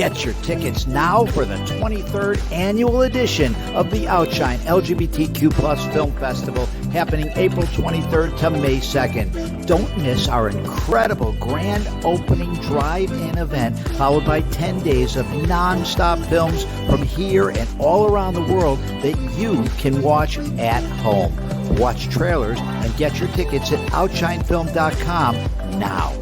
Get your tickets now for the 23rd annual edition of the OUTshine LGBTQ Plus Film Festival happening April 23rd to May 2nd. Don't miss our incredible grand opening drive-in event followed by 10 days of non-stop films from here and all around the world that you can watch at home. Watch trailers and get your tickets at OUTshineFilm.com now.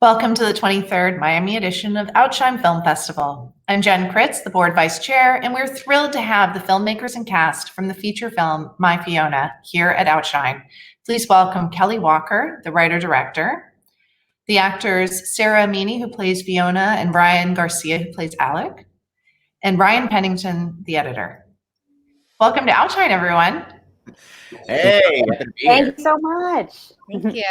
Welcome to the 23rd Miami edition of OUTshine Film Festival. I'm Jen Kritz, the board vice chair, and we're thrilled to have the filmmakers and cast from the feature film, My Fiona, here at OUTshine. Please welcome Kelly Walker, the writer-director, the actors Sarah Amini, who plays Fiona, and Brian Garcia, who plays Alec, and Ryan Pennington, the editor. Welcome to OUTshine, everyone. Hey, thank you so much. Thank you.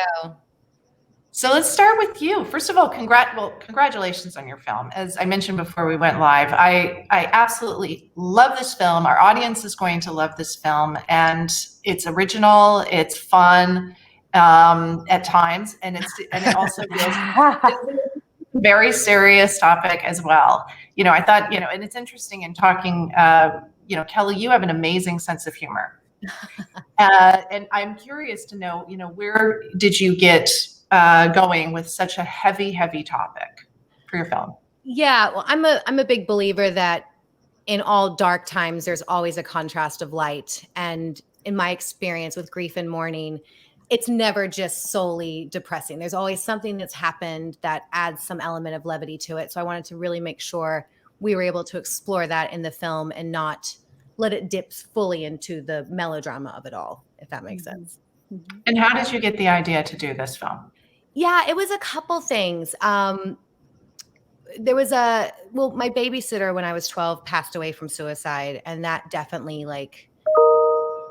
So let's start with you. First of all, congratulations on your film. As I mentioned before we went live, I absolutely love this film. Our audience is going to love this film, and it's original, it's fun at times, and it also deals with a very serious topic as well. I thought, and it's interesting in talking, Kelly, you have an amazing sense of humor. And I'm curious to know, where did you get going with such a heavy topic for your film? Yeah, well, I'm a big believer that in all dark times, there's always a contrast of light. And in my experience with grief and mourning, it's never just solely depressing. There's always something that's happened that adds some element of levity to it. So I wanted to really make sure we were able to explore that in the film and not let it dip fully into the melodrama of it all, if that makes sense. And how did you get the idea to do this film? Yeah, it was a couple things. There was my babysitter when I was 12 passed away from suicide. And that definitely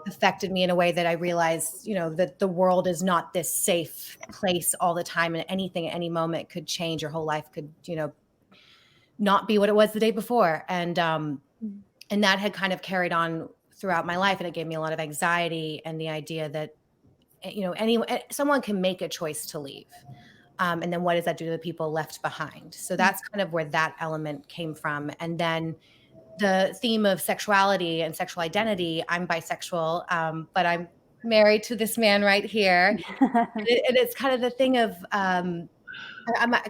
affected me in a way that I realized, that the world is not this safe place all the time, and anything at any moment could change. Your whole life could, not be what it was the day before. And that had kind of carried on throughout my life. And it gave me a lot of anxiety, and the idea that, someone can make a choice to leave. And then what does that do to the people left behind? So that's kind of where that element came from. And then the theme of sexuality and sexual identity, I'm bisexual, but I'm married to this man right here. and it's kind of the thing of,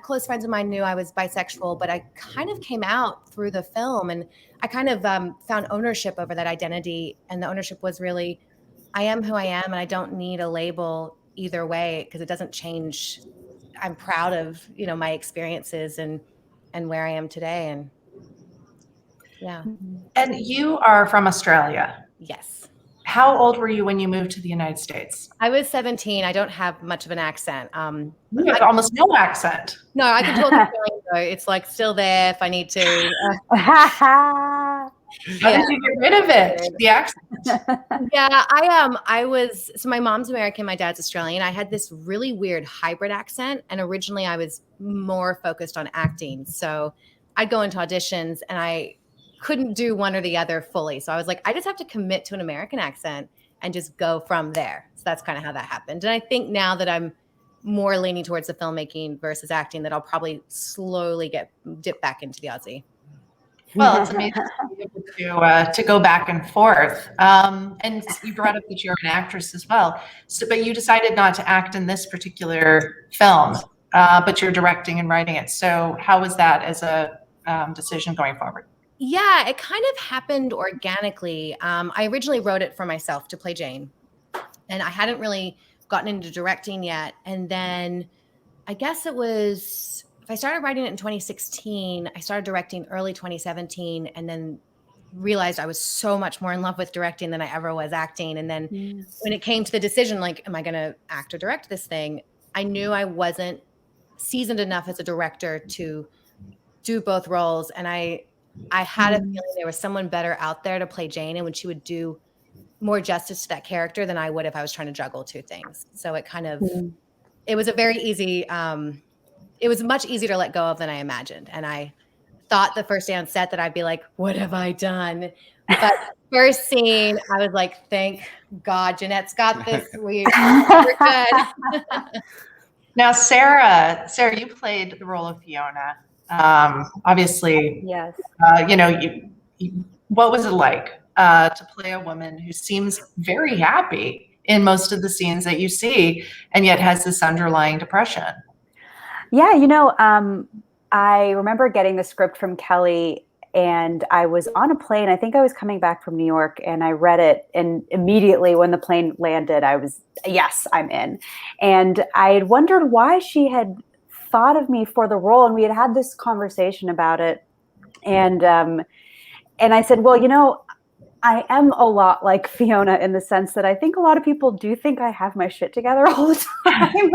close friends of mine knew I was bisexual, but I kind of came out through the film, and I kind of found ownership over that identity. And the ownership was really, I am who I am, and I don't need a label either way because it doesn't change. I'm proud of, my experiences and where I am today. And yeah. And you are from Australia. Yes. How old were you when you moved to the United States? I was 17. I don't have much of an accent. You have almost no accent. No, I can talk Australian though. It's still there if I need to. How did you get rid of it? The accent. Yeah, so my mom's American, my dad's Australian. I had this really weird hybrid accent, and originally I was more focused on acting. So I'd go into auditions and I couldn't do one or the other fully. So I was like, I just have to commit to an American accent and just go from there. So that's kind of how that happened. And I think now that I'm more leaning towards the filmmaking versus acting, that I'll probably slowly dip back into the Aussie. Well, it's amazing to be able to go back and forth. And you brought up that you're an actress as well. So, but you decided not to act in this particular film, but you're directing and writing it. So how was that as a decision going forward? Yeah, it kind of happened organically. I originally wrote it for myself to play Jane, and I hadn't really gotten into directing yet. And then I guess if I started writing it in 2016, I started directing early 2017, and then realized I was so much more in love with directing than I ever was acting. And then when it came to the decision, am I going to act or direct this thing? I knew I wasn't seasoned enough as a director to do both roles. And I had a feeling there was someone better out there to play Jane, and when she would do more justice to that character than I would if I was trying to juggle two things. So it kind of, it was a very easy, it was much easier to let go of than I imagined. And I thought the first day on set that I'd be like, what have I done? But first scene, I was like, thank God, Jeanette's got this. We're good. Now, Sarah, you played the role of Fiona. Obviously, Yes. What was it like to play a woman who seems very happy in most of the scenes that you see, and yet has this underlying depression? Yeah, I remember getting the script from Kelly, and I was on a plane. I think I was coming back from New York, and I read it, and immediately when the plane landed, I was, yes, I'm in. And I had wondered why she had thought of me for the role, and we had this conversation about it. And I said, well, I am a lot like Fiona in the sense that I think a lot of people do think I have my shit together all the time.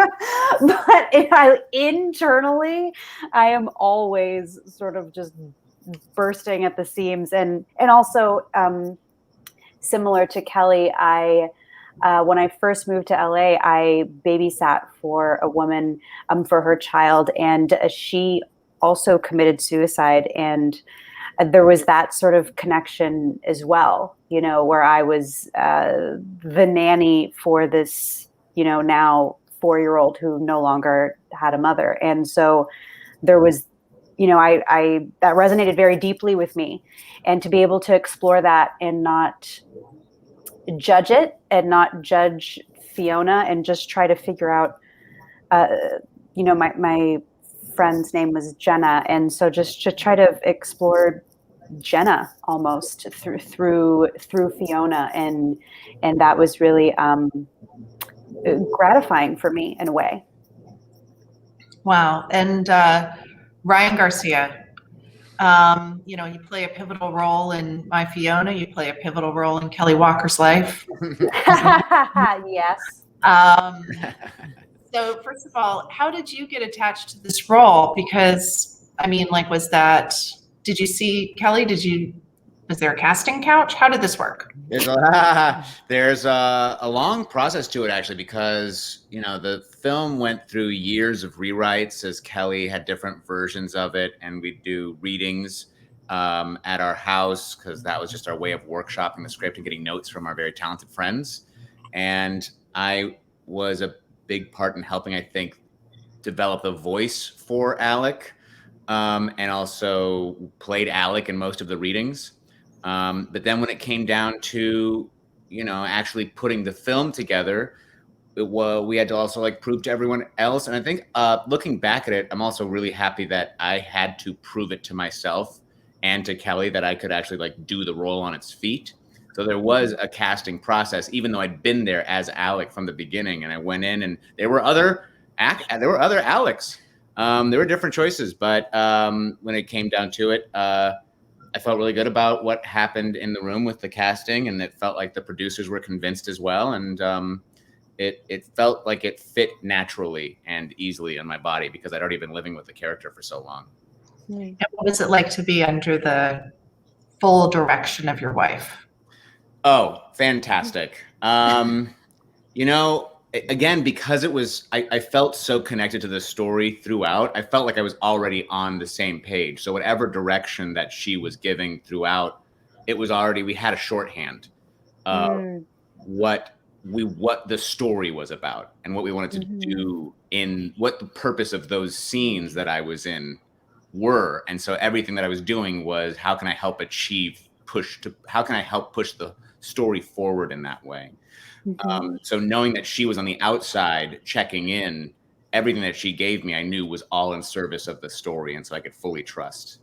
But internally, I am always sort of just bursting at the seams. And also, similar to Kelly, when I first moved to LA, I babysat for a woman for her child, and she also committed suicide. And there was that sort of connection as well, where I was the nanny for this, now 4-year-old who no longer had a mother. And so there was, I that resonated very deeply with me. And to be able to explore that and not judge it and not judge Fiona and just try to figure out, my friend's name was Jenna. And so just to try to explore Jenna almost through Fiona, and that was really gratifying for me in a way. Wow. And Ryan Garcia, you play a pivotal role in My Fiona. You play a pivotal role in Kelly Walker's life. Yes. So first of all, how did you get attached to this role? Because did you see Kelly? Was there a casting couch? How did this work? There's a long process to it, actually, because the film went through years of rewrites as Kelly had different versions of it, and we'd do readings at our house because that was just our way of workshopping the script and getting notes from our very talented friends. And I was a big part in helping, I think, develop a voice for Alec. And also played Alec in most of the readings. But then when it came down to, actually putting the film together, we had to also prove to everyone else. And I think looking back at it, I'm also really happy that I had to prove it to myself and to Kelly that I could actually like do the role on its feet. So there was a casting process, even though I'd been there as Alec from the beginning, and I went in, and there were other Alecs. There were different choices, but when it came down to it, I felt really good about what happened in the room with the casting, and it felt like the producers were convinced as well, and it felt like it fit naturally and easily on my body because I'd already been living with the character for so long. And what was it like to be under the full direction of your wife? Oh, fantastic. Again, because it was, I felt so connected to the story throughout. I felt like I was already on the same page. So whatever direction that she was giving throughout, we had a shorthand of what the story was about and what we wanted to do in what the purpose of those scenes that I was in were. And so everything that I was doing was, how can I help push the story forward in that way? So knowing that she was on the outside checking in, everything that she gave me, I knew was all in service of the story. And so I could fully trust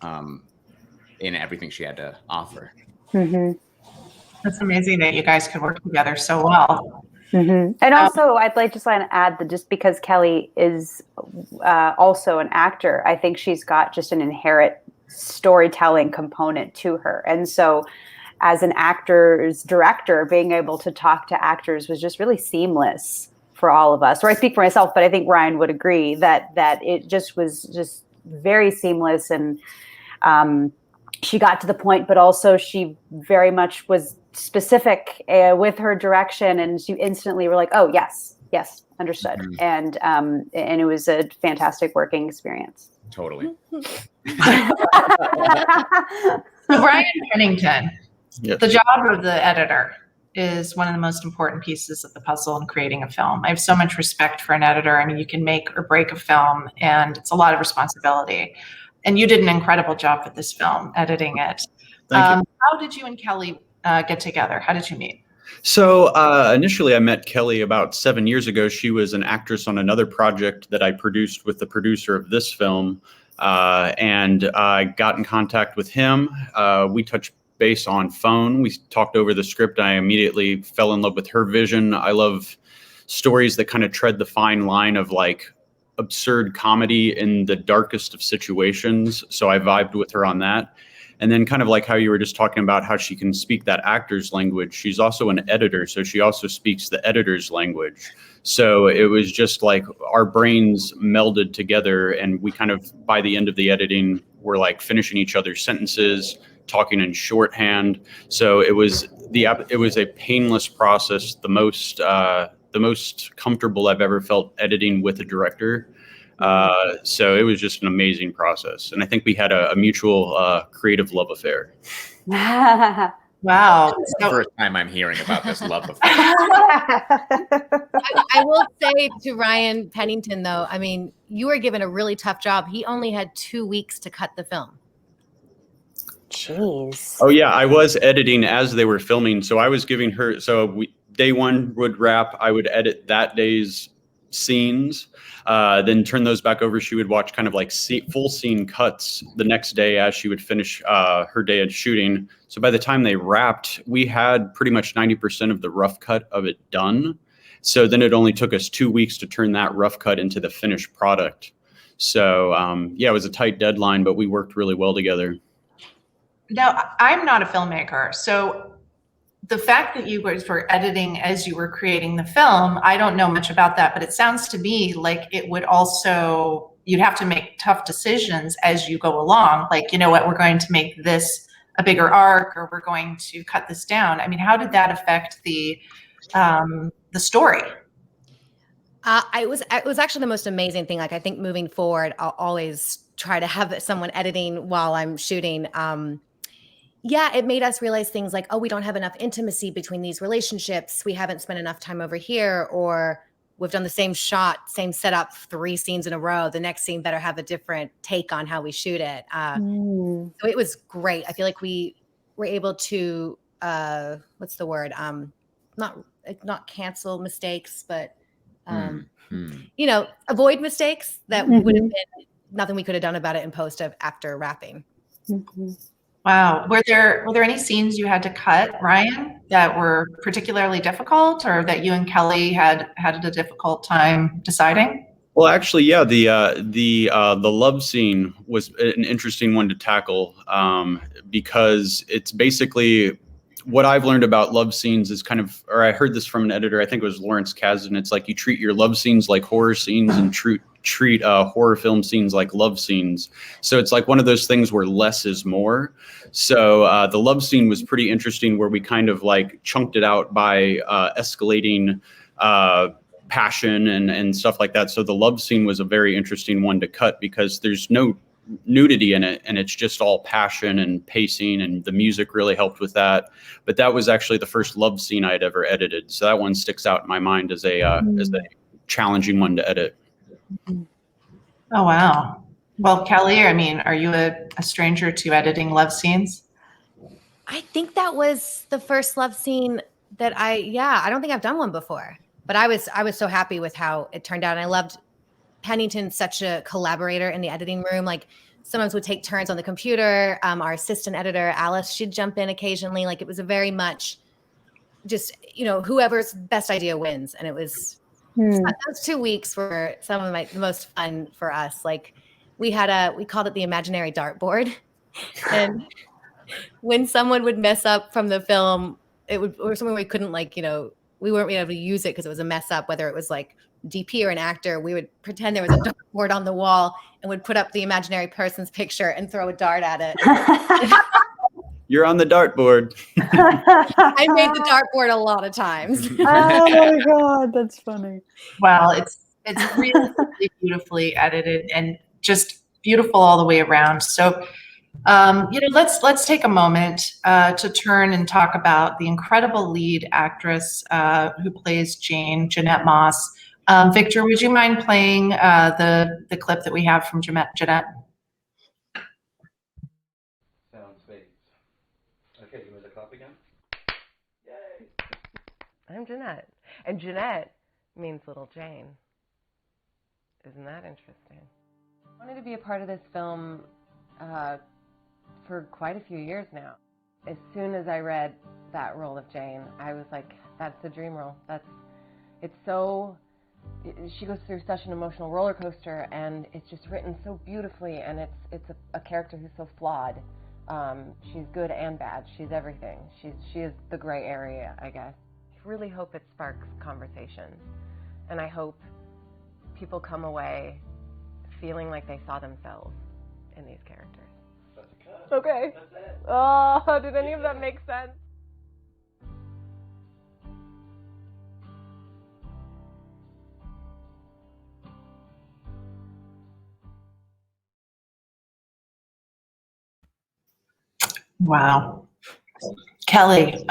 in everything she had to offer. That's amazing that you guys could work together so well. And also, I'd like to add that just because Kelly is also an actor, I think she's got just an inherent storytelling component to her. And so as an actor's director, being able to talk to actors was just really seamless for all of us. Or I speak for myself, but I think Ryan would agree that it just was just very seamless. And she got to the point, but also she very much was specific with her direction. And she instantly were like, oh, yes, understood. And it was a fantastic working experience. Totally. Brian Pennington, Yes. the job of the editor. is one of the most important pieces of the puzzle in creating a film. I have so much respect for an editor. I mean, you can make or break a film, and it's a lot of responsibility. And you did an incredible job with this film, editing it. Thank you. How did you and Kelly get together? How did you meet? So initially I met Kelly about 7 years ago. She was an actress on another project that I produced with the producer of this film. And I got in contact with him. We touched base on phone. We talked over the script. I immediately fell in love with her vision. I love stories that kind of tread the fine line of like absurd comedy in the darkest of situations. So I vibed with her on that. And then kind of like how you were just talking about how she can speak that actor's language. She's also an editor, so she also speaks the editor's language. So it was just like our brains melded together, and we kind of, by the end of the editing, were like finishing each other's sentences, talking in shorthand. So it was a painless process, the most comfortable I've ever felt editing with a director. So it was just an amazing process. And I think we had a mutual creative love affair. Wow. It's the first time I'm hearing about this love affair. I will say to Ryan Pennington, though, I mean, you were given a really tough job. He only had 2 weeks to cut the film. Jeez. Oh yeah, I was editing as they were filming. So I was giving her, day one would wrap, I would edit that day's scenes, then turn those back over. She would watch kind of like full scene cuts the next day as she would finish her day of shooting. So by the time they wrapped, we had pretty much 90% of the rough cut of it done. So then it only took us 2 weeks to turn that rough cut into the finished product. So yeah, it was a tight deadline, but we worked really well together. Now, I'm not a filmmaker, so the fact that you guys were editing as you were creating the film, I don't know much about that, but it sounds to me like it would also, you'd have to make tough decisions as you go along. Like, you know what, we're going to make this a bigger arc, or we're going to cut this down. I mean, how did that affect the story? It was actually the most amazing thing. Like, I think moving forward, I'll always try to have someone editing while I'm shooting. Yeah, it made us realize things like, oh, we don't have enough intimacy between these relationships. We haven't spent enough time over here, or we've done the same shot, same setup, 3 scenes in a row. The next scene better have a different take on how we shoot it. So it was great. I feel like we were able to, what's the word? Not cancel mistakes, but, you know, avoid mistakes that would have been nothing we could have done about it in post after wrapping. Wow. Were there any scenes you had to cut, Ryan, that were particularly difficult, or that you and Kelly had a difficult time deciding? Well, actually, yeah, the love scene was an interesting one to tackle, because it's basically what I've learned about love scenes is kind of, or I heard this from an editor, I think it was Lawrence Kasdan. It's like you treat your love scenes like horror scenes and treat horror film scenes like love scenes. So it's like one of those things where less is more. So the love scene was pretty interesting, where we kind of like chunked it out by escalating passion and stuff like that. So the love scene was a very interesting one to cut, because there's no nudity in it, and it's just all passion and pacing, and the music really helped with that. But that was actually the first love scene I had ever edited. So that one sticks out in my mind as a challenging one to edit. Oh, wow. Well, Kelly, I mean, are you a stranger to editing love scenes? I think that was the first love scene that I don't think I've done one before, but I was so happy with how it turned out. And I loved Pennington, such a collaborator in the editing room. Like, sometimes would take turns on the computer. Our assistant editor, Alice, she'd jump in occasionally. Like, it was a very much just, you know, whoever's best idea wins. And it was, those 2 weeks were some of the most fun for us. Like, we called it the imaginary dartboard. And when someone would mess up from the film, or something we couldn't, like, you know, we weren't able to use it because it was a mess up, whether it was like DP or an actor, we would pretend there was a dartboard on the wall and would put up the imaginary person's picture and throw a dart at it. You're on the dartboard. I made the dartboard a lot of times. Oh my God, that's funny. Well, it's really, really beautifully edited and just beautiful all the way around. So Let's take a moment to turn and talk about the incredible lead actress who plays Jane, Jeanette Moss. Victor, would you mind playing the clip that we have from Jeanette? Sound fades. Okay, give me the clap again. Yay! I'm Jeanette, and Jeanette means little Jane. Isn't that interesting? I wanted to be a part of this film for quite a few years now. As soon as I read that role of Jane, I was like, that's the dream role. She goes through such an emotional roller coaster, and it's just written so beautifully, and it's a character who's so flawed. She's good and bad. She's everything. She is the gray area, I guess. I really hope it sparks conversations, and I hope people come away feeling like they saw themselves in these characters. That's a cut. Okay. That's it. Oh, did any of that make sense? Wow. Kelly,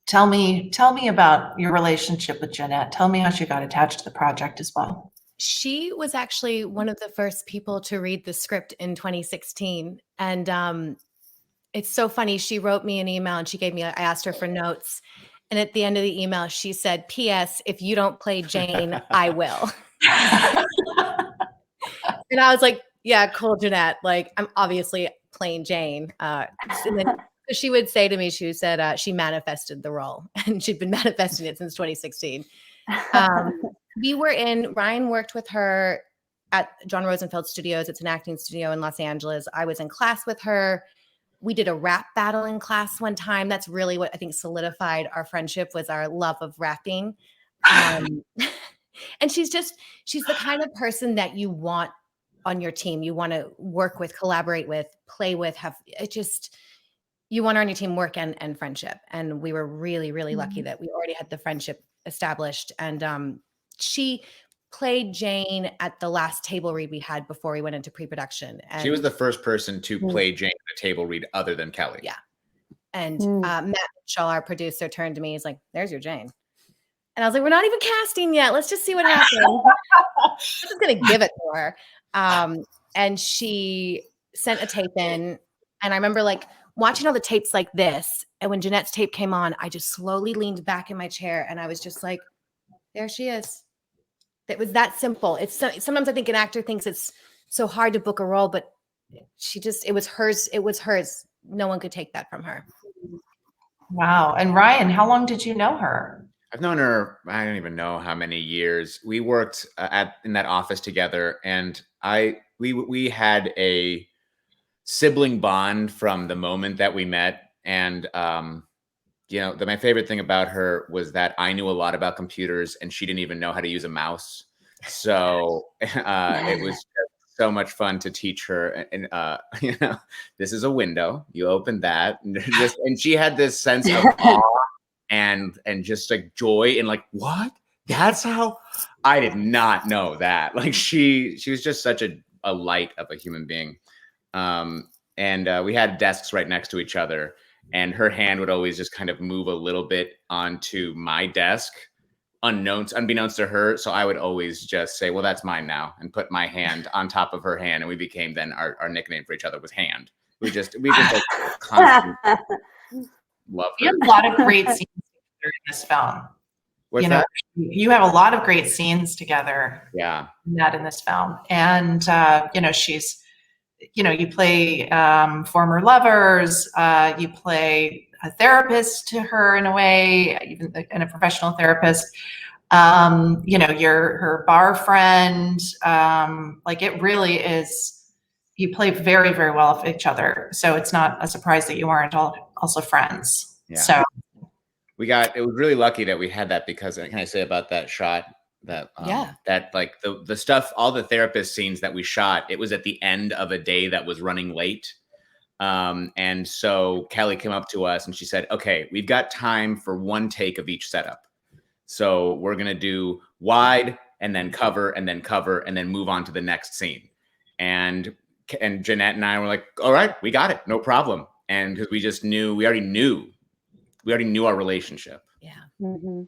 tell me about your relationship with Jeanette. Tell me how she got attached to the project as well. She was actually one of the first people to read the script in 2016. And it's so funny. She wrote me an email and I asked her for notes. And at the end of the email, she said, P.S. if you don't play Jane, I will. And I was like, yeah, cool, Jeanette. Like, I'm obviously playing Jane. And then she would say to me, she said she manifested the role, and she'd been manifesting it since 2016. Ryan worked with her at John Rosenfeld Studios. It's an acting studio in Los Angeles. I was in class with her. We did a rap battle in class one time. That's really what I think solidified our friendship, was our love of rapping. And she's the kind of person that you want on your team. You want to work with, collaborate with, play with, you want her on your team, work and friendship. And we were really, really lucky that we already had the friendship established. And she played Jane at the last table read we had before we went into pre-production. And she was the first person to play Jane at a table read other than Kelly. Yeah. And Matt Mitchell, our producer, turned to me. He's like, there's your Jane. And I was like, we're not even casting yet. Let's just see what happens. I'm just going to give it to her. And she sent a tape in. And I remember like watching all the tapes like this. And when Jeanette's tape came on, I just slowly leaned back in my chair. And I was just like, there she is. It was that simple. Sometimes I think an actor thinks it's so hard to book a role, but it was hers. It was hers. No one could take that from her. Wow. And Ryan, how long did you know her? I've known her, I don't even know how many years. We worked in that office together, and we had a sibling bond from the moment that we met. And my favorite thing about her was that I knew a lot about computers, and she didn't even know how to use a mouse. So it was so much fun to teach her. And this is a window. You open that, and she had this sense of awe and just like joy and like, what? That's how? I did not know that. Like she was just such a light of a human being. And we had desks right next to each other, and her hand would always just kind of move a little bit onto my desk, unbeknownst to her. So I would always just say, well, that's mine now, and put my hand on top of her hand. And we became then our nickname for each other was Hand. We just like constant love her. You have a lot of great scenes together in this film. What's that? You have a lot of great scenes together. Yeah. In this film. And, she's, you play former lovers, you play a therapist to her in a way, even and a professional therapist. You're her bar friend. It really is, you play very, very well with each other. So it's not a surprise that you aren't also friends. Yeah. So it was really lucky that we had that, because can I say about that shot that that like the stuff, all the therapist scenes that we shot, it was at the end of a day that was running late. And so Kelly came up to us and she said, okay, we've got time for one take of each setup. So we're going to do wide and then cover and then cover and then move on to the next scene. And and Jeanette and I were like, all right, we got it, no problem. And because we already knew our relationship. Yeah. Mhm.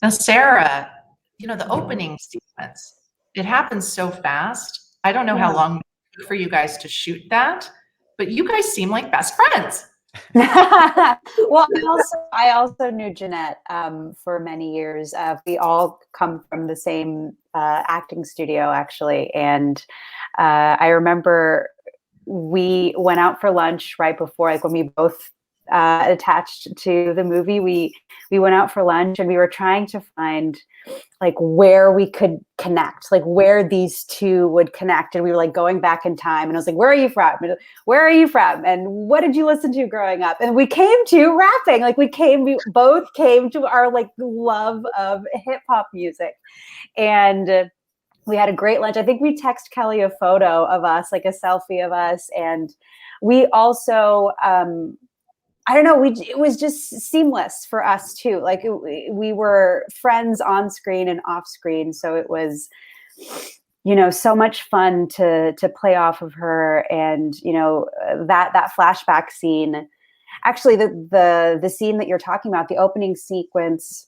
Now, Sarah, the opening sequence, it happens so fast. I don't know how long it took for you guys to shoot that, but you guys seem like best friends. Well, I also knew Jeanette for many years. We all come from the same acting studio, actually. And I remember we went out for lunch right before, like when we both attached to the movie. We went out for lunch and we were trying to find like where we could connect, like where these two would connect. And we were like going back in time. And I was like, where are you from? And, where are you from? And what did you listen to growing up? And we came to rapping. Like we both came to our like love of hip hop music. And we had a great lunch. I think we text Kelly a photo of us, like a selfie of us. And we also, I don't know. It was just seamless for us too. Like we were friends on screen and off screen. So it was, so much fun to play off of her. And, that flashback scene, actually the scene that you're talking about, the opening sequence,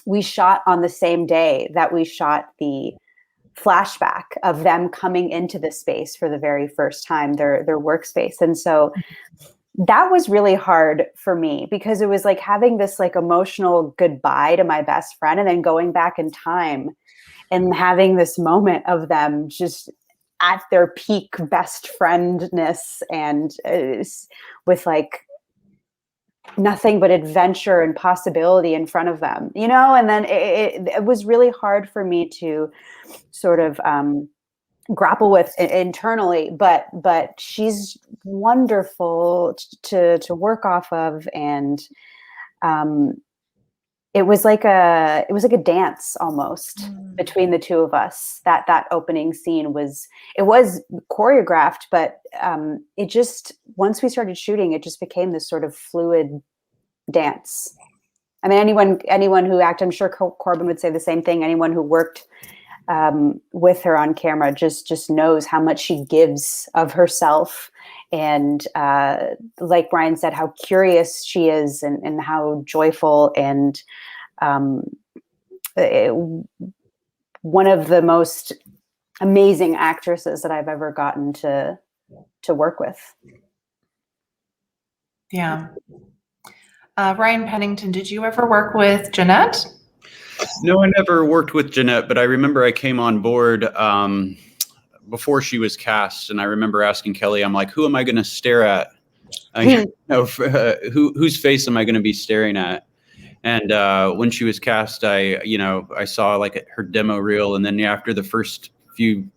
we shot on the same day that we shot the flashback of them coming into the space for the very first time, their workspace. And so that was really hard for me because it was like having this like emotional goodbye to my best friend and then going back in time and having this moment of them just at their peak best friendness and with like nothing but adventure and possibility in front of them, and then it was really hard for me to sort of grapple with internally, but she's wonderful to work off of. And it was like a dance almost between the two of us. That opening scene was choreographed, but it just, once we started shooting, it just became this sort of fluid dance. I mean, anyone who acted, I'm sure Corbin would say the same thing. Anyone who worked with her on camera just knows how much she gives of herself. And like Brian said, how curious she is and how joyful and one of the most amazing actresses that I've ever gotten to work with. Yeah. Ryan Pennington, did you ever work with Jeanette? No, I never worked with Jeanette, but I remember I came on board before she was cast, and I remember asking Kelly, I'm like, who am I going to stare at? Whose face am I going to be staring at? And when she was cast, I saw like her demo reel, and then after the first few,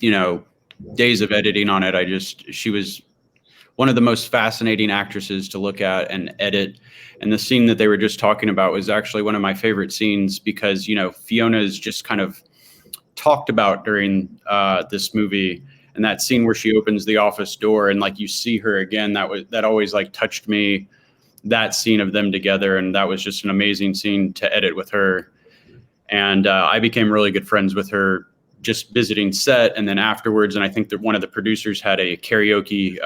days of editing on it, she was one of the most fascinating actresses to look at and edit. And the scene that they were just talking about was actually one of my favorite scenes because, Fiona is just kind of talked about during this movie. And that scene where she opens the office door and like you see her again, that always like touched me, that scene of them together. And that was just an amazing scene to edit with her. And I became really good friends with her just visiting set. And then afterwards, and I think that one of the producers had a karaoke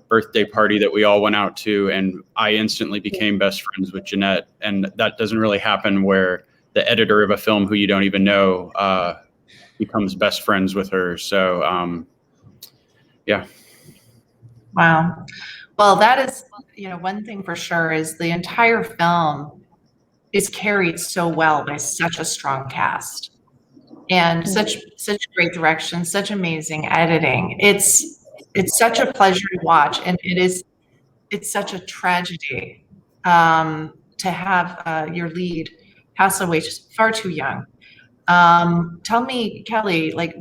birthday party that we all went out to, and I instantly became best friends with Jeanette. And that doesn't really happen where the editor of a film who you don't even know becomes best friends with her. So yeah. Wow. Well, that is, one thing for sure is the entire film is carried so well by such a strong cast. And such great direction, such amazing editing. It's such a pleasure to watch, and it's such a tragedy to have your lead pass away just far too young. Tell me, Kelly, like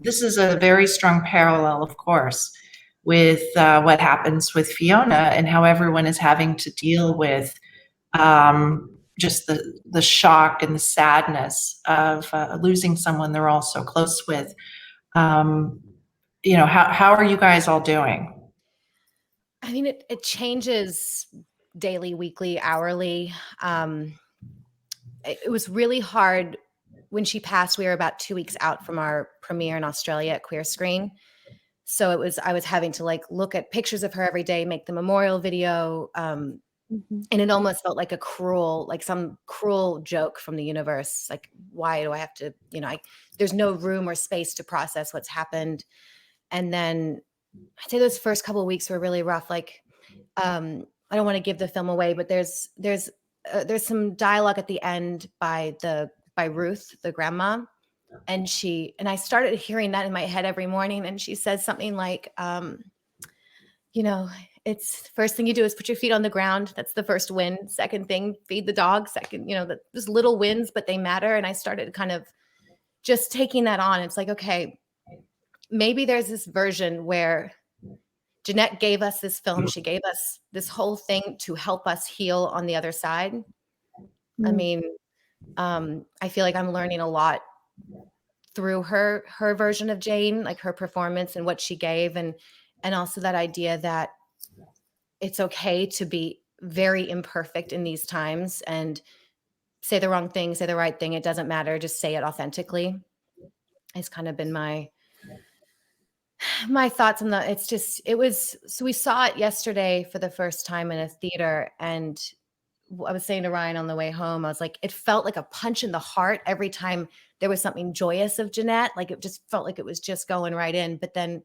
this is a very strong parallel, of course, with what happens with Fiona and how everyone is having to deal with just the shock and the sadness of losing someone they're all so close with. How are you guys all doing? I mean, it changes daily, weekly, hourly. It was really hard when she passed, we were about 2 weeks out from our premiere in Australia at Queer Screen. So I was having to like look at pictures of her every day, make the memorial video. And it almost felt like some cruel joke from the universe. Like, why do I have to, there's no room or space to process what's happened. And then I'd say those first couple of weeks were really rough. Like, I don't want to give the film away, but there's some dialogue at the end by Ruth, the grandma. And I started hearing that in my head every morning. And she says something like, it's first thing you do is put your feet on the ground. That's the first win. Second thing, feed the dog. Second, there's little wins, but they matter. And I started kind of just taking that on. It's like, okay, maybe there's this version where Jeanette gave us this film. She gave us this whole thing to help us heal on the other side. I mean, I feel like I'm learning a lot through her version of Jane, like her performance and what she gave, and also that idea that it's okay to be very imperfect in these times and say the wrong thing, say the right thing. It doesn't matter. Just say it authentically. It's kind of been my thoughts on so we saw it yesterday for the first time in a theater, and I was saying to Ryan on the way home, I was like, it felt like a punch in the heart every time there was something joyous of Jeanette. Like it just felt like it was just going right in. But then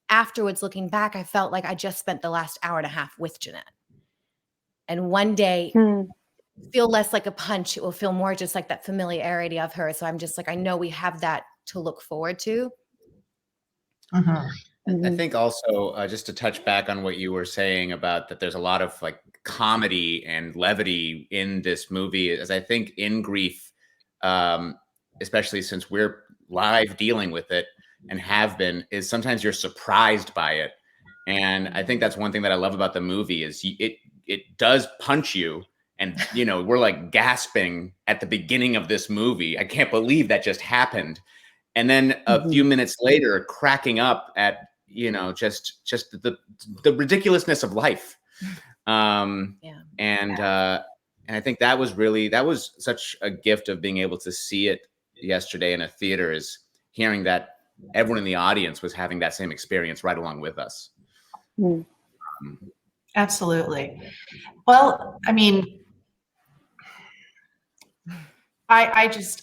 afterwards, looking back, I felt like I just spent the last hour and a half with Jeanette. And one day feel less like a punch. It will feel more just like that familiarity of her. So I'm just like, I know we have that to look forward to. I think also just to touch back on what you were saying about that there's a lot of like comedy and levity in this movie, as I think in grief, especially since we're live dealing with it and have been, is sometimes you're surprised by it. And I think that's one thing that I love about the movie is it does punch you. And, we're like gasping at the beginning of this movie. I can't believe that just happened. And then a few minutes later, cracking up at, just the ridiculousness of life. And I think that was such a gift of being able to see it yesterday in a theater, is hearing that everyone in the audience was having that same experience right along with us. Absolutely. Well, I mean, I just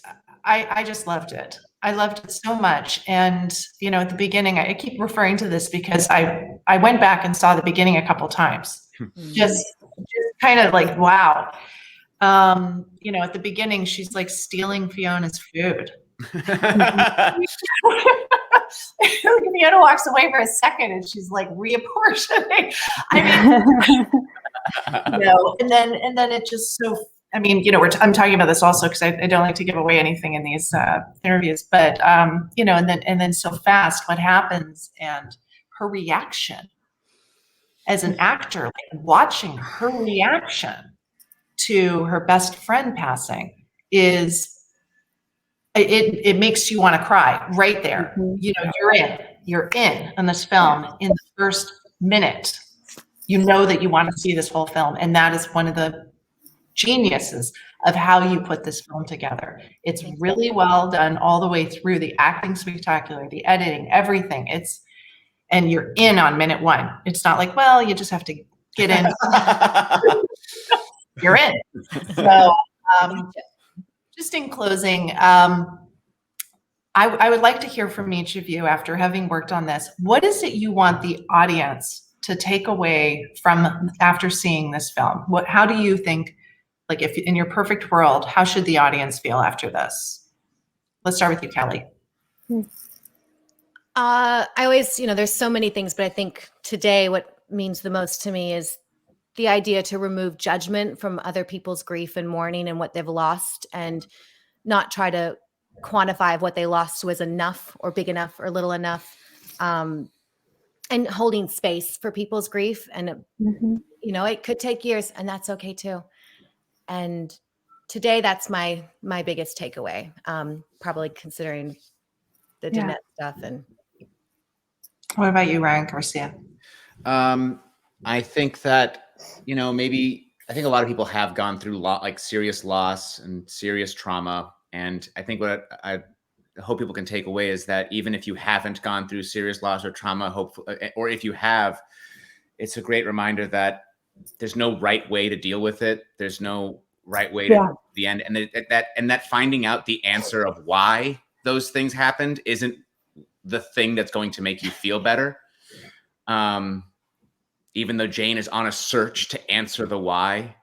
loved it. I loved it so much. And, at the beginning, I keep referring to this because I went back and saw the beginning a couple times, just kind of like, wow. At the beginning, she's like stealing Fiona's food. Fiona walks away for a second and she's like reapportioning. And then it just so, I'm talking about this also because I don't like to give away anything in these interviews, but and then so fast what happens, and her reaction as an actor, like watching her reaction to her best friend passing is it makes you want to cry right there. You're in on this film in the first minute. That you want to see this whole film, and that is one of the geniuses of how you put this film together. It's really well done all the way through. The acting spectacular, the editing, everything. And you're in on minute one. It's not like, well, you just have to get in. You're in. So just in closing, I would like to hear from each of you after having worked on this. What is it you want the audience to take away from after seeing this film? How do you think, like if in your perfect world, how should the audience feel after this? Let's start with you, Kelly. I always, there's so many things, but I think today what means the most to me is the idea to remove judgment from other people's grief and mourning and what they've lost, and not try to quantify if what they lost was enough or big enough or little enough, and holding space for people's grief. And, it could take years, and that's okay too. And today, that's my biggest takeaway, probably considering the Jeanette stuff. And what about you, Ryan Garcia? I think that, I think a lot of people have gone through serious loss and serious trauma. And I think what I hope people can take away is that even if you haven't gone through serious loss or trauma, or if you have, it's a great reminder that there's no right way to deal with it. There's no right way to the end. And that finding out the answer of why those things happened isn't the thing that's going to make you feel better. Even though Jane is on a search to answer the why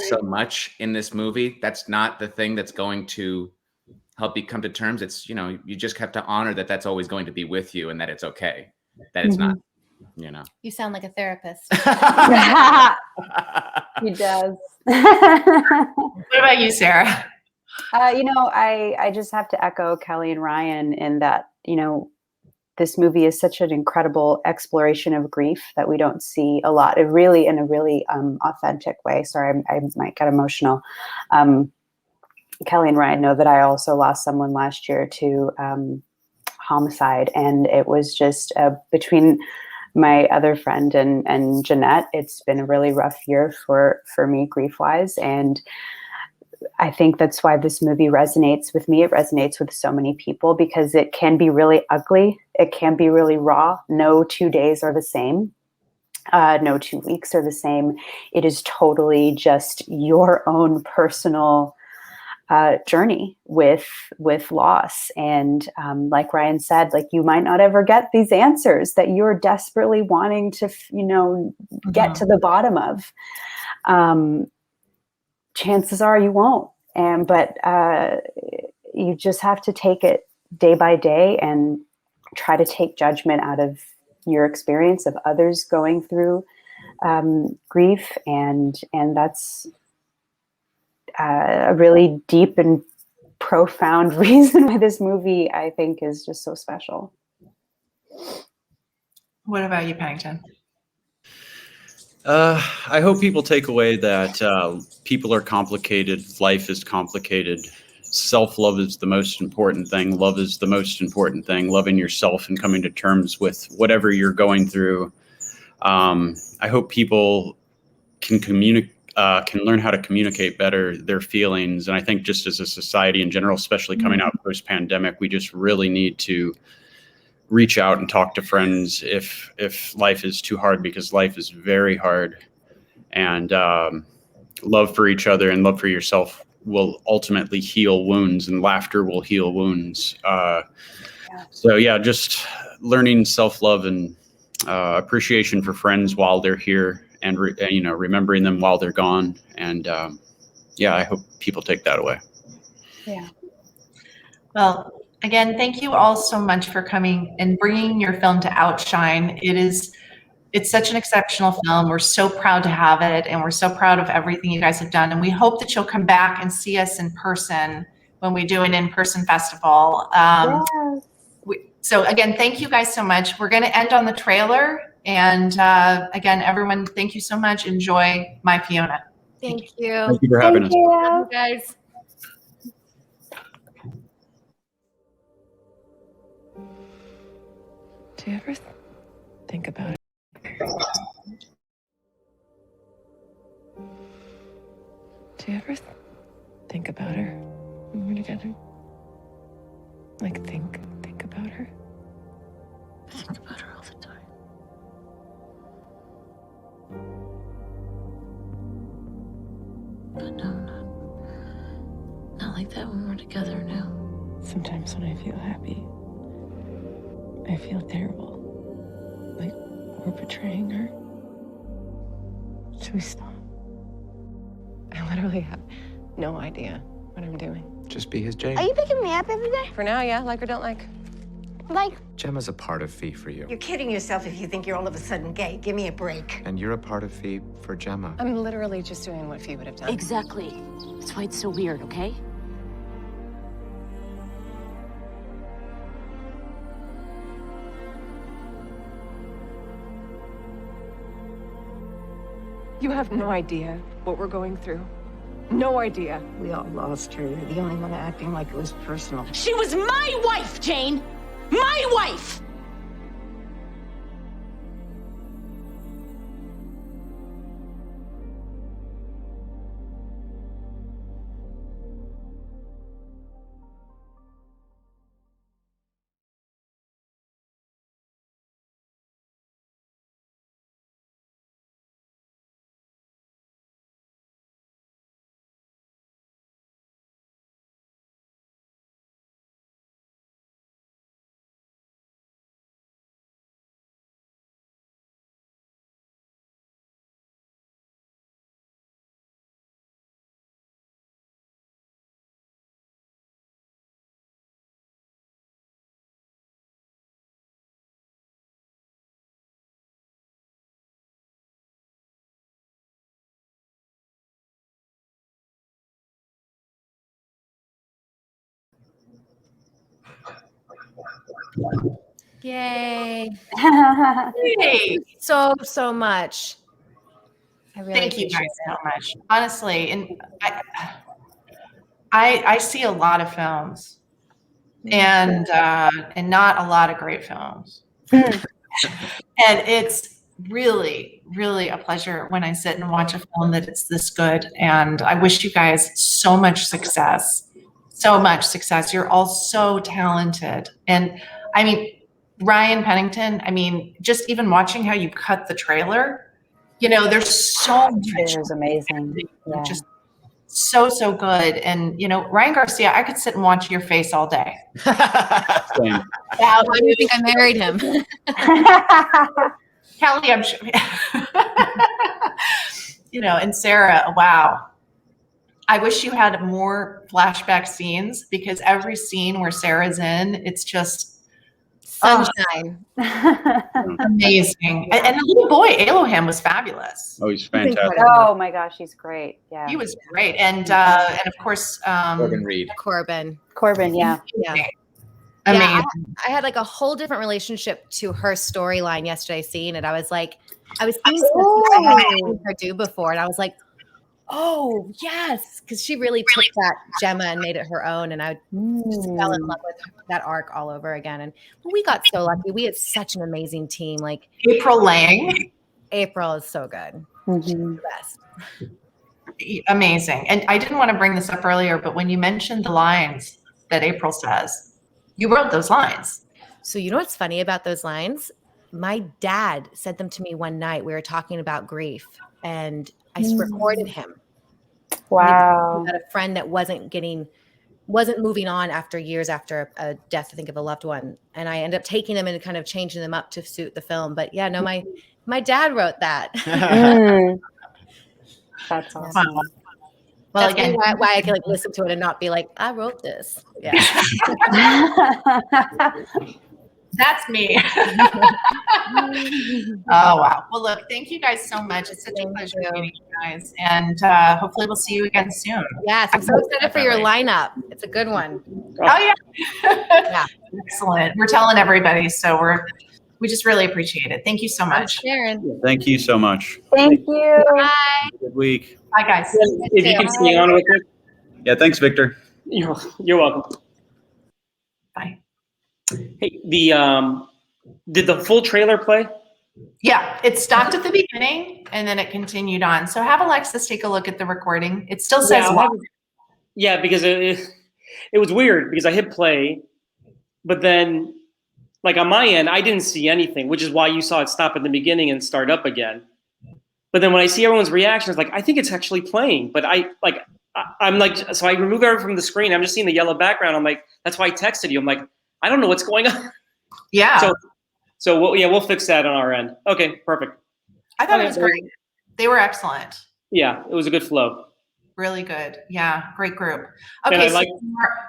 so much in this movie, that's not the thing that's going to help you come to terms. It's, you just have to honor that that's always going to be with you and that it's okay, that it's not, You sound like a therapist. He does. What about you, Sarah? I just have to echo Kelly and Ryan in that, this movie is such an incredible exploration of grief that we don't see a lot. In a really authentic way. Sorry, I might get emotional. Kelly and Ryan know that I also lost someone last year to homicide, and it was just between my other friend and Jeanette, it's been a really rough year for me grief-wise, and I think that's why this movie resonates with me. It resonates with so many people because it can be really ugly. It can be really raw. No 2 days are the same. No 2 weeks are the same. It is totally just your own personal journey with loss. And like Ryan said, like you might not ever get these answers that you're desperately wanting to, get to the bottom of. Chances are you won't. But you just have to take it day by day and try to take judgment out of your experience of others going through grief. And that's a really deep and profound reason why this movie, I think, is just so special. What about you, Pennington? I hope people take away that people are complicated. Life is complicated. Self-love is the most important thing. Love is the most important thing. Loving yourself and coming to terms with whatever you're going through. I hope people can learn how to communicate better their feelings. And I think just as a society in general, especially coming out post-pandemic, we just really need to reach out and talk to friends if life is too hard, because life is very hard. And love for each other and love for yourself will ultimately heal wounds, and laughter will heal wounds. So yeah, just learning self-love and appreciation for friends while they're here, and remembering them while they're gone. And I hope people take that away. Yeah. Well, again, thank you all so much for coming and bringing your film to Outshine. It's such an exceptional film. We're so proud to have it, and we're so proud of everything you guys have done. And we hope that you'll come back and see us in person when we do an in-person festival. So again, thank you guys so much. We're going to end on the trailer. And again, everyone, thank you so much. Enjoy My Fiona. Thank you. Thank you for having us. Love you guys. Do you ever think about it? Do you ever think about her when we're together? Like think about her? I think about her all the time. But no, not like that when we're together now. Sometimes when I feel happy, I feel terrible. Like we're betraying her. Should we stop? I literally have no idea what I'm doing. Just be his Jane. Are you picking me up every day? For now, yeah, like or don't like. Like, Gemma's a part of Fee for you. you're kidding yourself if you think you're all of a sudden gay. Give me a break. And you're a part of Fee for Gemma. I'm literally just doing what Fee would have done. Exactly. That's why it's so weird, okay? You have no idea what we're going through. No idea. We all lost her. You're the only one acting like it was personal. She was my wife, Jane! My wife! Yay. Yay. So much. I really Thank you appreciate guys it. so much. Honestly, and I see a lot of films and not a lot of great films. And it's really, really a pleasure when I sit and watch a film that it's this good. And I wish you guys so much success. So much success. You're all so talented. And I mean, Ryan Pennington, I mean, just even watching how you cut the trailer, you know, there's so much. It was amazing. Yeah. Just so good. And, you know, Ryan Garcia, I could sit and watch your face all day. Same. Why do you think I married him? Kelly, I'm sure. You know, and Sarah, wow. I wish you had more flashback scenes because every scene where Sarah's in, it's just Sunshine. amazing. And the little boy, Elohim, was fabulous. Oh, he's fantastic. Oh my gosh, he's great. Yeah. He was great. And of course, Corbin Reed. Corbin. Yeah. Yeah. Amazing. Yeah, I had like a whole different relationship to her storyline yesterday seeing it. I was like, I was seeing stuff I hadn't seen her do before. And I was like, oh, yes. Because she really took that Gemma and made it her own. And I just fell in love with that arc all over again. And we got so lucky. We had such an amazing team. Like April Lang. April is so good. She's the best. Amazing. And I didn't want to bring this up earlier, but when you mentioned the lines that April says, you wrote those lines. So you know what's funny about those lines? My dad said them to me one night. We were talking about grief, and I recorded him. Wow. He had a friend that wasn't moving on after years after a death, I think, of a loved one. And I ended up taking them and kind of changing them up to suit the film. But yeah, no, my dad wrote that. That's awesome. Well, That's again, why I can like listen to it and not be like, I wrote this. Yeah. that's me. Oh, wow. Well, look, thank you guys so much. It's such a pleasure meeting you guys. And hopefully we'll see you again soon. Yes, I'm so excited for your lineup. It's a good one. Oh, yeah. Yeah. Excellent. We're telling everybody. So we just really appreciate it. Thank you so much. Sharon. Thank you so much. Thank you. Bye. Good week. Bye, guys. If you can stay on with it, Yeah, thanks, Victor. you're welcome. Bye. Hey, did the full trailer play? Yeah, it stopped at the beginning and then it continued on. So have Alexis take a look at the recording. It still says live. Yeah, because it was weird because I hit play, but then like on my end, I didn't see anything, which is why you saw it stop at the beginning and start up again. But then when I see everyone's reactions, like I think it's actually playing, but I'm like, so I remove everything from the screen. I'm just seeing the yellow background. I'm like, that's why I texted you. I'm like, I don't know what's going on. Yeah. So we'll fix that on our end. Okay, perfect. I thought it was great. They were excellent. Yeah, it was a good flow. Really good. Yeah, great group. And Okay, I so like-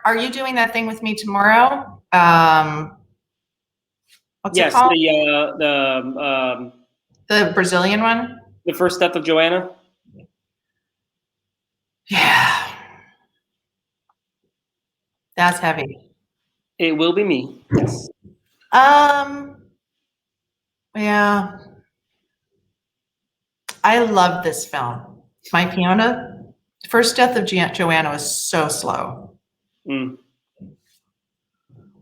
are you doing that thing with me tomorrow? What's it Yes, called? The Brazilian one? The first death of Joanna. Yeah. That's heavy. It will be me. Yes. Yeah. I love this film. My Fiona, first death of Joanna was so slow. Mm.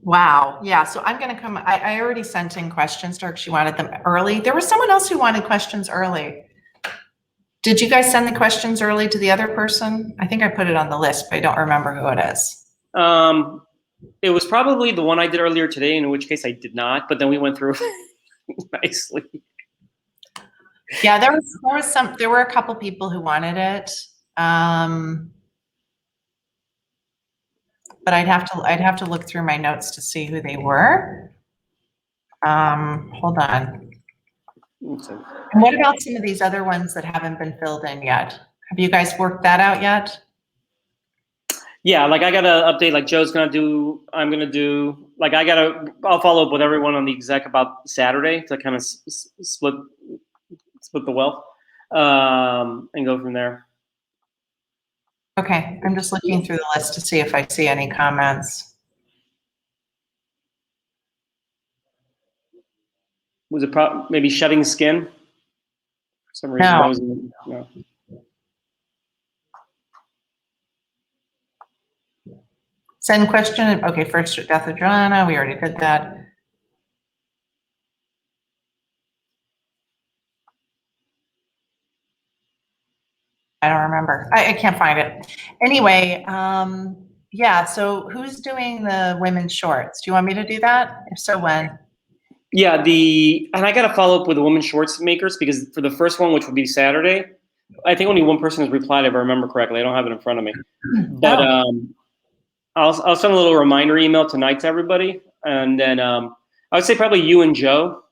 Wow. Yeah. So I'm going to come. I already sent in questions to her. She wanted them early. There was someone else who wanted questions early. Did you guys send the questions early to the other person? I think I put it on the list, but I don't remember who it is. It was probably the one I did earlier today, in which case I did not, but then we went through nicely. Yeah, there were a couple people who wanted it. But I'd have to look through my notes to see who they were. Hold on. And what about some of these other ones that haven't been filled in yet? Have you guys worked that out yet? Yeah, like I got to update, like Joe's going to do, I'm going to do, like I'll follow up with everyone on the exec about Saturday to kind of split the wealth and go from there. Okay, I'm just looking through the list to see if I see any comments. Was it maybe Shedding Skin? For some reason, No. that was no. Send question. Okay, first death of Joanna. We already did that. I don't remember. I can't find it. Anyway, yeah, so who's doing the women's shorts? Do you want me to do that? If so, when? Yeah, and I got to follow up with the women shorts makers because for the first one, which would be Saturday, I think only one person has replied, if I remember correctly. I don't have it in front of me. But I'll send a little reminder email tonight to everybody. And then I would say probably you and Joe.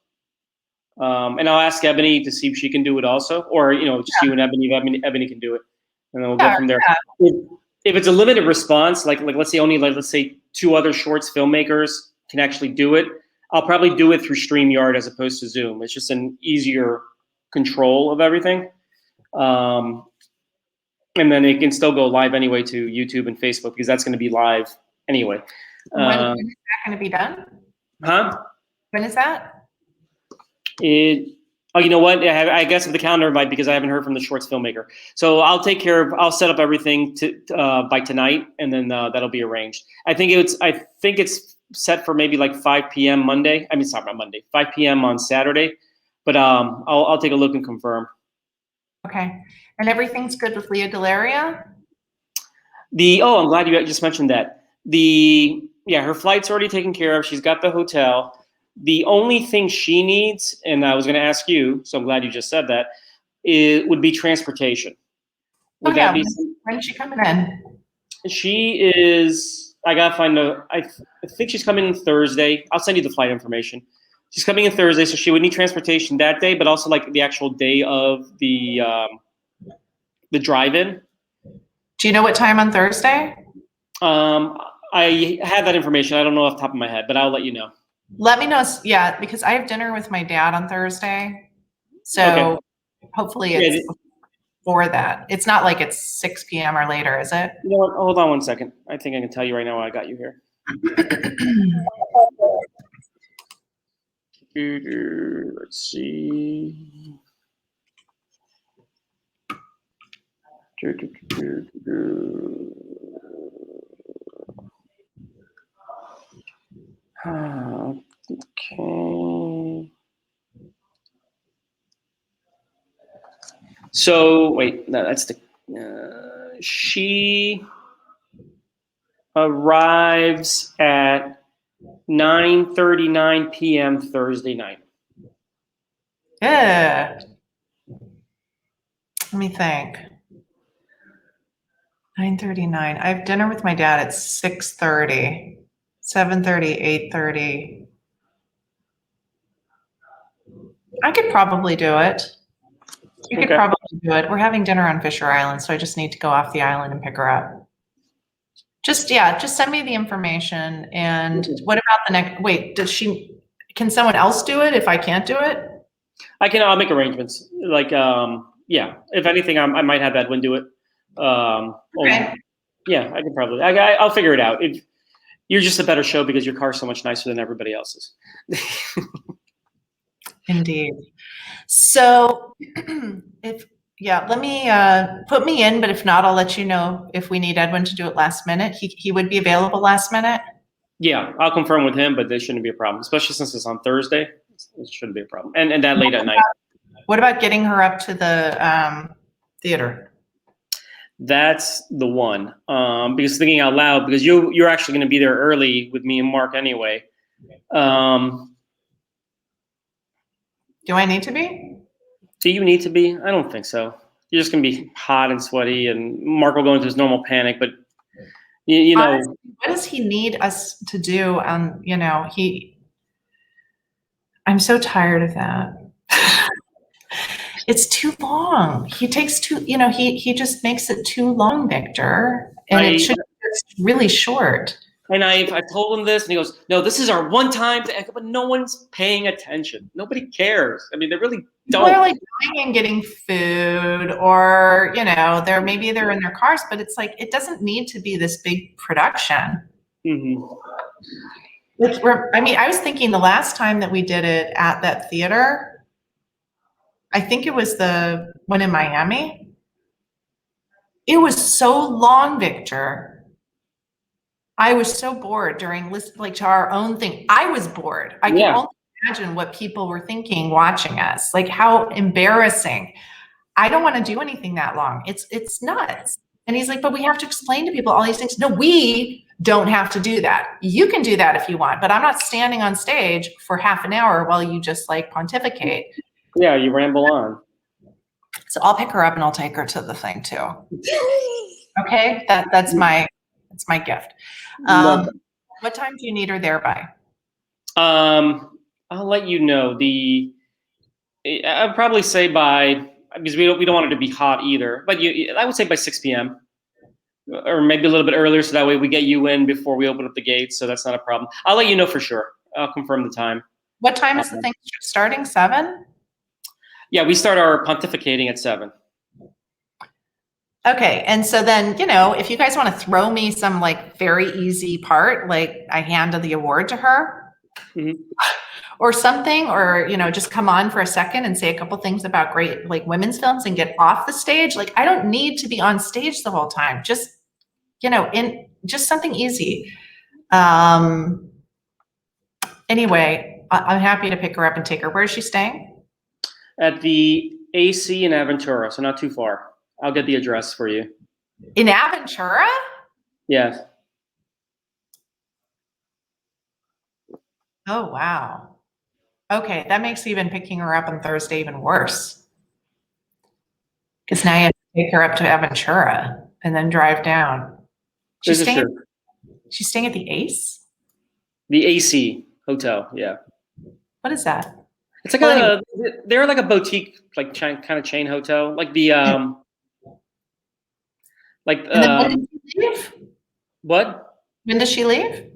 And I'll ask Ebony to see if she can do it also, or just you and Ebony if Ebony can do it, and then we'll go from there. If it's a limited response, like let's say only let's say 2 other shorts filmmakers can actually do it, I'll probably do it through StreamYard as opposed to Zoom. It's just an easier control of everything, and then it can still go live anyway to YouTube and Facebook because that's going to be live anyway. When is that going to be done? Huh? When is that? You know what? I guess if the calendar might, because I haven't heard from the shorts filmmaker. So I'll take care of. I'll set up everything by tonight, and then that'll be arranged. I think it's set for maybe like 5 p.m. Monday. I mean, sorry, not Monday. 5 p.m. on Saturday. But I'll take a look and confirm. Okay. And everything's good with Leah Delaria? I'm glad you just mentioned that. Her flight's already taken care of. She's got the hotel. The only thing she needs, and I was going to ask you, so I'm glad you just said that, would be transportation. Would that be? When's she coming in? She is. I gotta find I think she's coming in Thursday. I'll send you the flight information. She's coming in Thursday, so she would need transportation that day, but also like the actual day of the drive-in. Do you know what time on Thursday? I have that information. I don't know off the top of my head, but I'll let you know. Let me know. Yeah, because I have dinner with my dad on Thursday. So hopefully it's before that. It's not like it's 6 p.m. or later, is it? You know what? Hold on one second. I think I can tell you right now why I got you here. Let's see. Okay. So wait, no, that's the. She arrives at 9:39 p.m. Thursday night. Yeah. Let me think. 9:39. I have dinner with my dad at 6:30, 7:30, 8:30. I could probably do it. You could probably do it. We're having dinner on Fisher Island, so I just need to go off the island and pick her up. Just send me the information. And what about the next? Wait, can someone else do it if I can't do it? I'll make arrangements. Like, if anything, I might have Edwin do it. Okay. Yeah, I can probably. I'll figure it out. You're just a better show because your car's so much nicer than everybody else's. Indeed. So, let me put me in. But if not, I'll let you know if we need Edwin to do it last minute. He would be available last minute. Yeah, I'll confirm with him, but there shouldn't be a problem, especially since it's on Thursday. It shouldn't be a problem, and that late at night. What about getting her up to the theater? That's the one. Because thinking out loud, because you're actually going to be there early with me and Mark anyway. Do I need to be? Do you need to be? I don't think so. You're just going to be hot and sweaty, and Mark will go into his normal panic. But you know, honestly, what does he need us to do? I'm so tired of that. It's too long. He takes too, he just makes it too long, Victor. And it should be really short. And I've told him this, and he goes, "No, this is our one time." But no one's paying attention. Nobody cares. I mean, they really don't. People are like going and getting food, or maybe they're in their cars, but it's like it doesn't need to be this big production. Mm-hmm. I mean, I was thinking the last time that we did it at that theater, I think it was the one in Miami. It was so long, Victor. I was so bored during like to our own thing. I was bored. I can only imagine what people were thinking watching us. Like how embarrassing. I don't want to do anything that long. It's nuts. And he's like, but we have to explain to people all these things. No, we don't have to do that. You can do that if you want, but I'm not standing on stage for half an hour while you just like pontificate. Yeah, you ramble on. So I'll pick her up and I'll take her to the thing too. Okay, that's my gift. What time do you need her there by? I'll let you know. I'd probably say by, because we don't want it to be hot either. But I would say by 6 p.m. or maybe a little bit earlier, so that way we get you in before we open up the gates. So that's not a problem. I'll let you know for sure. I'll confirm the time. What time is the thing starting? 7? Yeah, we start our pontificating at 7. Okay, and so then, if you guys want to throw me some like very easy part, like I hand the award to her or something, or, just come on for a second and say a couple things about great like women's films and get off the stage. Like I don't need to be on stage the whole time. Just, just something easy. Anyway, I'm happy to pick her up and take her. Where is she staying? At the AC in Aventura, so not too far. I'll get the address for you. In Aventura? Yes. Oh, wow. Okay, that makes even picking her up on Thursday even worse. Because now you have to take her up to Aventura and then drive down. She's staying at the Ace? The AC Hotel, yeah. What is that? It's like they're like a boutique, like kind of chain hotel, like the like. And then when did she leave? What? When does she leave?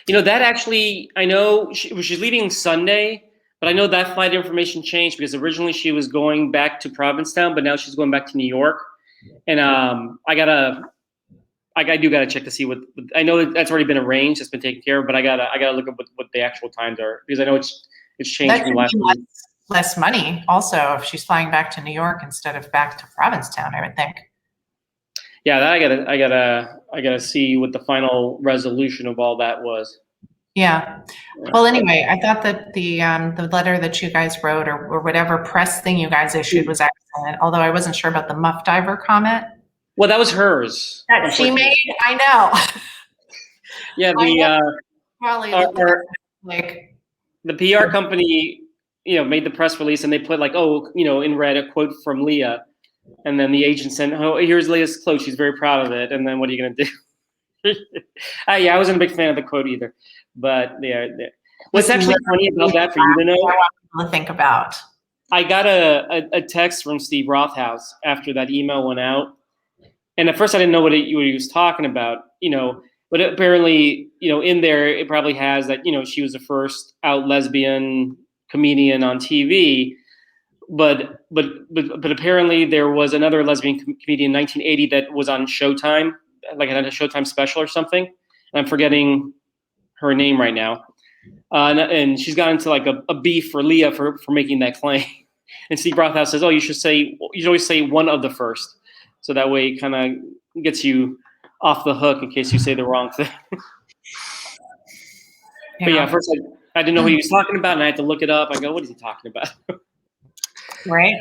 That actually, I know she's leaving Sunday, but I know that flight information changed because originally she was going back to Provincetown, but now she's going back to New York, and I do gotta check to see what I know that's already been arranged, it's been taken care of, but I gotta look up what the actual times are because I know it's changed from last week. Less money also if she's flying back to New York instead of back to Provincetown, I would think. Yeah, that I gotta see what the final resolution of all that was. Yeah. Well, anyway, I thought that the letter that you guys wrote or whatever press thing you guys issued was excellent. Although I wasn't sure about the muff diver comment. Well, that was hers. That she made. I know. Yeah, the PR company, made the press release and they put like, in red a quote from Leah. And then the agent said, "Oh, here's Leah's quote. She's very proud of it." And then what are you going to do? I wasn't a big fan of the quote either. But yeah. What's actually funny about that for you to know? I want people to think about. I got a text from Steve Rothhaus after that email went out. And at first I didn't know what he was talking about, but apparently, in there it probably has that, she was the first out lesbian comedian on TV. But apparently there was another lesbian comedian in 1980 that was on Showtime, like a Showtime special or something. And I'm forgetting her name right now. And she's got into like a beef for Leah for making that claim. And Steve Rothhaus says, "Oh, you should always say one of the first, so that way it kind of gets you off the hook in case you say the wrong thing." But yeah, at first I didn't know what he was talking about, and I had to look it up. I go, "What is he talking about?" Right?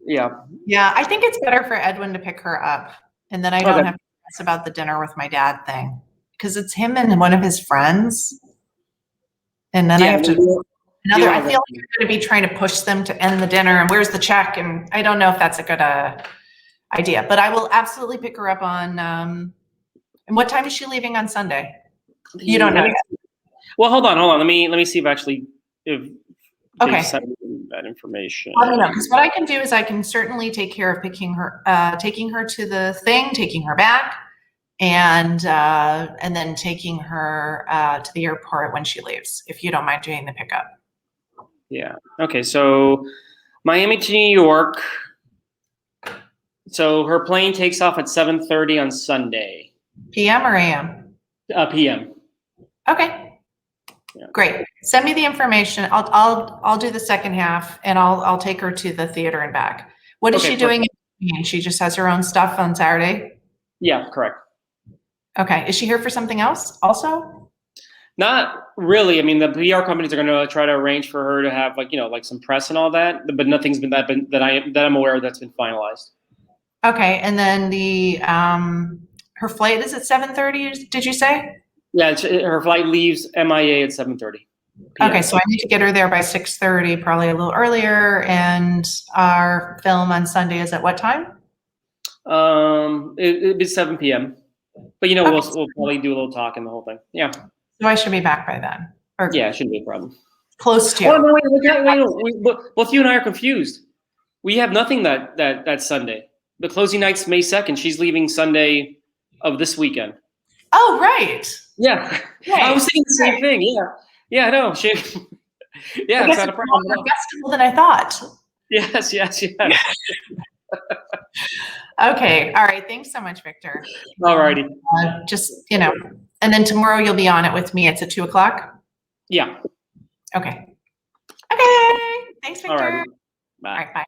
Yeah. Yeah, I think it's better for Edwin to pick her up, and then I don't have to stress about the dinner with my dad thing, because it's him and one of his friends, and then I have to. I feel like you're going to be trying to push them to end the dinner, and where's the check? And I don't know if that's a good idea, but I will absolutely pick her up on. And what time is she leaving on Sunday? You don't know yet. Well, hold on. Let me see if okay. Sent that information. Let me know, because what I can do is I can certainly take care of taking her to the thing, taking her back, and then taking her to the airport when she leaves. If you don't mind doing the pickup. Yeah. Okay. So Miami to New York. So her plane takes off at 7:30 on Sunday. PM or AM? PM. Okay. Great. Send me the information. I'll do the second half, and I'll take her to the theater and back. What is Okay, she doing? She just has her own stuff on Saturday? Yeah, correct. Okay. Is she here for something else also? Not really. I mean, the PR companies are going to try to arrange for her to have like some press and all that, but nothing's been that I'm aware of that's been finalized. Okay. And then her flight is at 7:30, did you say? Yeah, her flight leaves MIA at 7:30. Okay, so I need to get her there by 6:30, probably a little earlier. And our film on Sunday is at what time? It'd be 7 p.m. But Okay. we'll probably do a little talk and the whole thing. Yeah. So I should be back by then. Or Yeah, it shouldn't be a problem. close to. Oh no, wait. Both you and I are confused. We have nothing that Sunday. The closing night's May 2nd. She's leaving Sunday of this weekend. Oh, right. Yeah. Right. I was thinking the same thing. Yeah, I know. Yeah, it's not a problem. More festival than I thought. Yes. Okay. All right. Thanks so much, Victor. All righty. Just, and then tomorrow you'll be on it with me. It's at 2:00. Yeah. Okay. Okay. Thanks, Victor. All righty. Bye. All right. Bye.